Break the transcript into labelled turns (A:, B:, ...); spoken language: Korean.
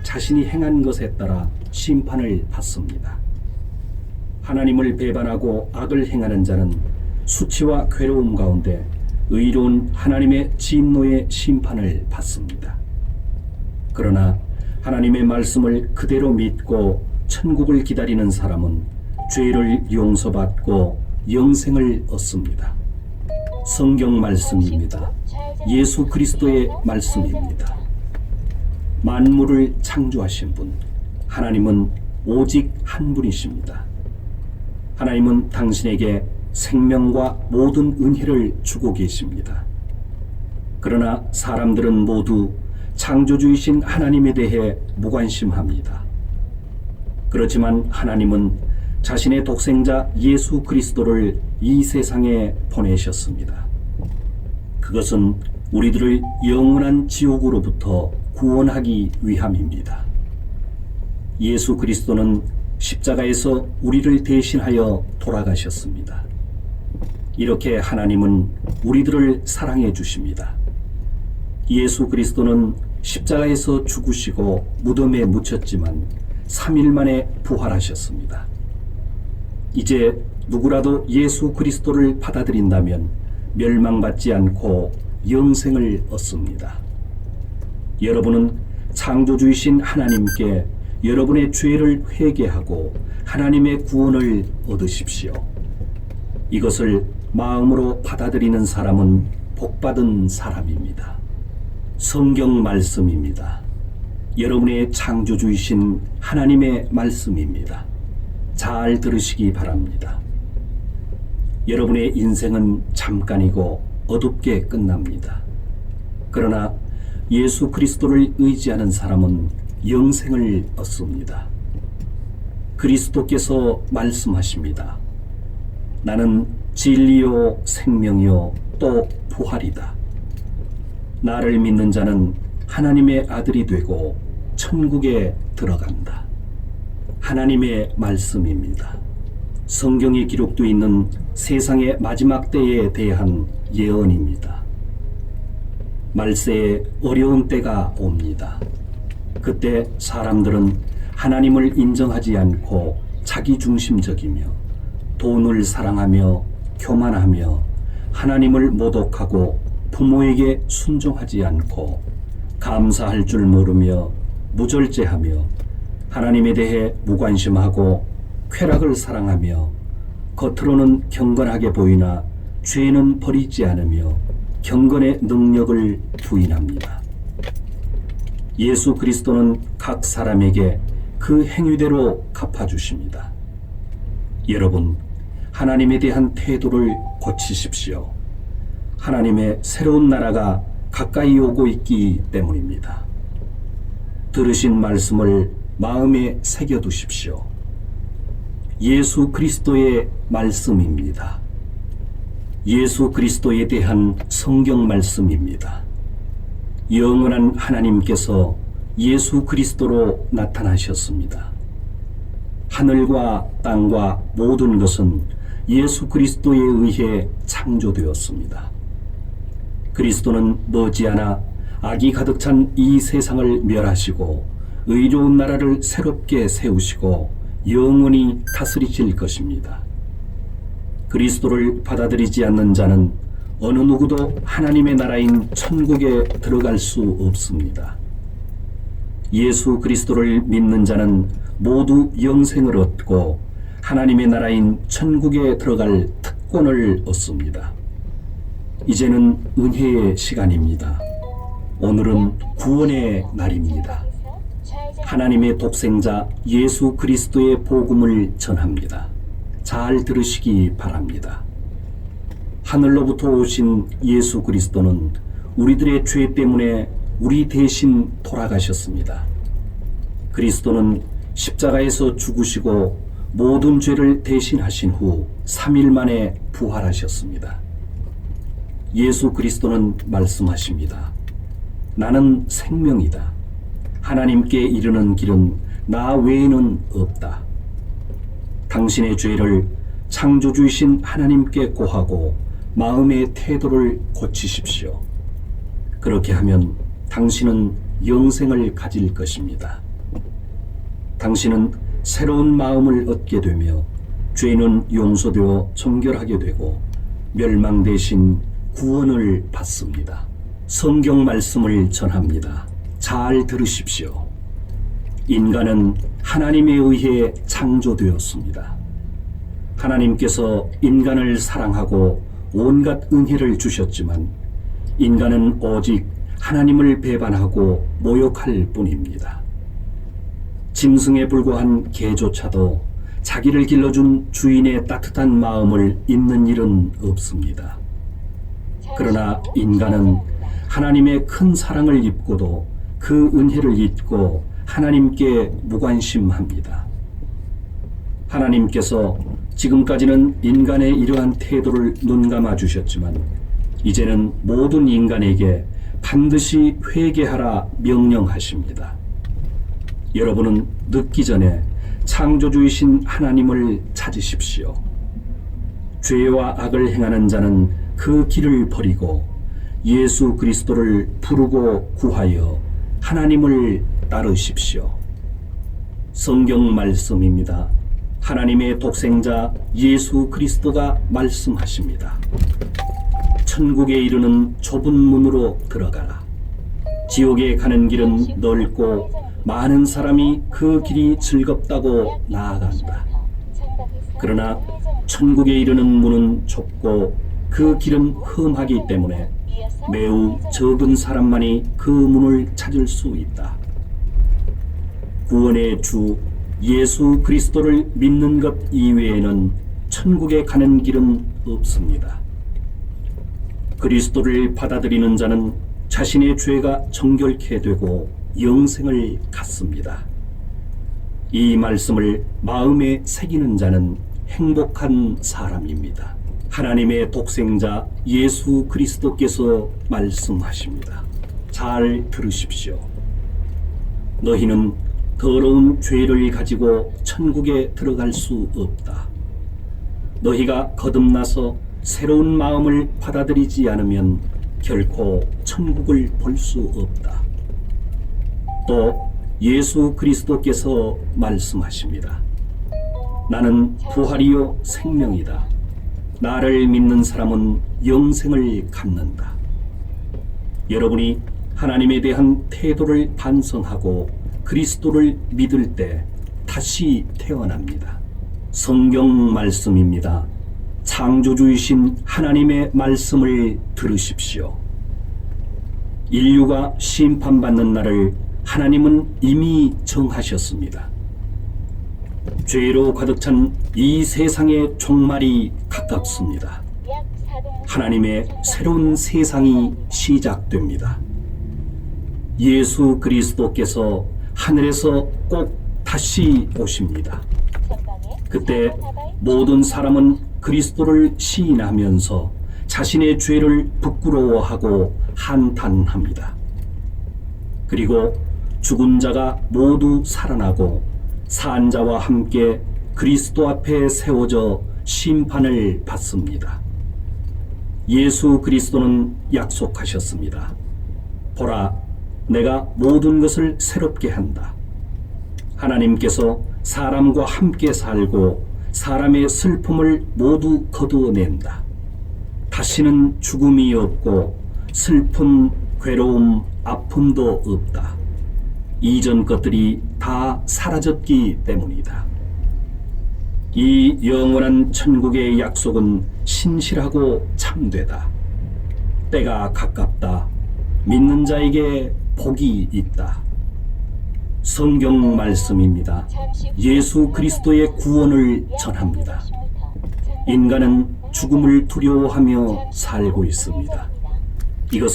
A: 자신이 행한 것에 따라 심판을 받습니다. 하나님을 배반하고 악을 행하는 자는 수치와 괴로움 가운데 의로운 하나님의 진노의 심판을 받습니다. 그러나 하나님의 말씀을 그대로 믿고 천국을 기다리는 사람은 죄를 용서받고 영생을 얻습니다. 성경 말씀입니다. 예수 그리스도의 말씀입니다. 만물을 창조하신 분, 하나님은 오직 한 분이십니다. 하나님은 당신에게 생명과 모든 은혜를 주고 계십니다. 그러나 사람들은 모두 창조주이신 하나님에 대해 무관심합니다. 그렇지만 하나님은 자신의 독생자 예수 그리스도를 이 세상에 보내셨습니다. 그것은 우리들을 영원한 지옥으로부터 구원하기 위함입니다. 예수 그리스도는 십자가에서 우리를 대신하여 돌아가셨습니다. 이렇게 하나님은 우리들을 사랑해 주십니다. 예수 그리스도는 십자가에서 죽으시고 무덤에 묻혔지만 3일 만에 부활하셨습니다. 이제 누구라도 예수 그리스도를 받아들인다면 멸망받지 않고 영생을 얻습니다. 여러분은 창조주이신 하나님께 여러분의 죄를 회개하고 하나님의 구원을 얻으십시오. 이것을 마음으로 받아들이는 사람은 복받은 사람입니다. 성경 말씀입니다. 여러분의 창조주이신 하나님의 말씀입니다. 잘 들으시기 바랍니다. 여러분의 인생은 잠깐이고 어둡게 끝납니다. 그러나 예수 그리스도를 의지하는 사람은 영생을 얻습니다. 그리스도께서 말씀하십니다. 나는 진리요 생명이요 또 부활이다. 나를 믿는 자는 하나님의 아들이 되고 천국에 들어간다. 하나님의 말씀입니다. 성경에 기록되어 있는 세상의 마지막 때에 대한 예언입니다. 말세에 어려운 때가 옵니다. 그때 사람들은 하나님을 인정하지 않고 자기중심적이며 돈을 사랑하며 교만하며 하나님을 모독하고 부모에게 순종하지 않고 감사할 줄 모르며 무절제하며 하나님에 대해 무관심하고 쾌락을 사랑하며 겉으로는 경건하게 보이나 죄는 버리지 않으며 경건의 능력을 부인합니다. 예수 그리스도는 각 사람에게 그 행위대로 갚아주십니다. 여러분, 하나님에 대한 태도를 고치십시오. 하나님의 새로운 나라가 가까이 오고 있기 때문입니다. 들으신 말씀을 마음에 새겨두십시오. 예수 그리스도의 말씀입니다. 예수 그리스도에 대한 성경 말씀입니다. 영원한 하나님께서 예수 그리스도로 나타나셨습니다. 하늘과 땅과 모든 것은 예수 그리스도에 의해 창조되었습니다. 그리스도는 머지않아 악이 가득 찬 이 세상을 멸하시고 의로운 나라를 새롭게 세우시고 영원히 다스리실 것입니다. 그리스도를 받아들이지 않는 자는 어느 누구도 하나님의 나라인 천국에 들어갈 수 없습니다. 예수 그리스도를 믿는 자는 모두 영생을 얻고 하나님의 나라인 천국에 들어갈 특권을 얻습니다. 이제는 은혜의 시간입니다. 오늘은 구원의 날입니다. 하나님의 독생자 예수 그리스도의 복음을 전합니다. 잘 들으시기 바랍니다. 하늘로부터 오신 예수 그리스도는 우리들의 죄 때문에 우리 대신 돌아가셨습니다. 그리스도는 십자가에서 죽으시고 모든 죄를 대신하신 후 3일 만에 부활하셨습니다. 예수 그리스도는 말씀하십니다. 나는 생명이다. 하나님께 이르는 길은 나 외에는 없다. 당신의 죄를 창조주이신 하나님께 고하고 마음의 태도를 고치십시오. 그렇게 하면 당신은 영생을 가질 것입니다. 당신은 새로운 마음을 얻게 되며 죄는 용서되어 정결하게 되고 멸망 대신 구원을 받습니다. 성경 말씀을 전합니다. 잘 들으십시오. 인간은 하나님에 의해 창조되었습니다. 하나님께서 인간을 사랑하고 온갖 은혜를 주셨지만 인간은 오직 하나님을 배반하고 모욕할 뿐입니다. 짐승에 불과한 개조차도 자기를 길러준 주인의 따뜻한 마음을 잊는 일은 없습니다. 그러나 인간은 하나님의 큰 사랑을 입고도 그 은혜를 잊고 하나님께 무관심합니다. 하나님께서 지금까지는 인간의 이러한 태도를 눈감아 주셨지만 이제는 모든 인간에게 반드시 회개하라 명령하십니다. 여러분은 늦기 전에 창조주이신 하나님을 찾으십시오. 죄와 악을 행하는 자는 그 길을 버리고 예수 그리스도를 부르고 구하여 하나님을 따르십시오. 성경 말씀입니다. 하나님의 독생자 예수 그리스도가 말씀하십니다. 천국에 이르는 좁은 문으로 들어가라. 지옥에 가는 길은 넓고 많은 사람이 그 길이 즐겁다고 나아간다. 그러나 천국에 이르는 문은 좁고 그 길은 험하기 때문에 매우 적은 사람만이 그 문을 찾을 수 있다. 구원의 주 예수 그리스도를 믿는 것 이외에는 천국에 가는 길은 없습니다. 그리스도를 받아들이는 자는 자신의 죄가 정결케 되고 영생을 갖습니다. 이 말씀을 마음에 새기는 자는 행복한 사람입니다. 하나님의 독생자 예수 그리스도께서 말씀하십니다. 잘 들으십시오. 너희는 더러운 죄를 가지고 천국에 들어갈 수 없다. 너희가 거듭나서 새로운 마음을 받아들이지 않으면 결코 천국을 볼 수 없다. 또 예수 그리스도께서 말씀하십니다. 나는 부활이요 생명이다. 나를 믿는 사람은 영생을 갖는다. 여러분이 하나님에 대한 태도를 반성하고 그리스도를 믿을 때 다시 태어납니다. 성경 말씀입니다. 창조주이신 하나님의 말씀을 들으십시오. 인류가 심판받는 날을 하나님은 이미 정하셨습니다. 죄로 가득 찬 이 세상의 종말이 가깝습니다. 하나님의 새로운 세상이 시작됩니다. 예수 그리스도께서 하늘에서 꼭 다시 오십니다. 그때 모든 사람은 그리스도를 시인하면서 자신의 죄를 부끄러워하고 한탄합니다. 그리고 죽은 자가 모두 살아나고 산 자와 함께 그리스도 앞에 세워져 심판을 받습니다. 예수 그리스도는 약속하셨습니다. 보라, 내가 모든 것을 새롭게 한다. 하나님께서 사람과 함께 살고 사람의 슬픔을 모두 거두어낸다. 다시는 죽음이 없고 슬픔, 괴로움, 아픔도 없다. 이전 것들이 다 사라졌기 때문이다. 이 영원한 천국의 약속은 신실하고 참되다. 때가 가깝다. 믿는 자에게 복이 있다. 성경 말씀입니다. 예수 그리스도의 구원을 전합니다. 인간은 죽음을 두려워하며 살고 있습니다. 이것은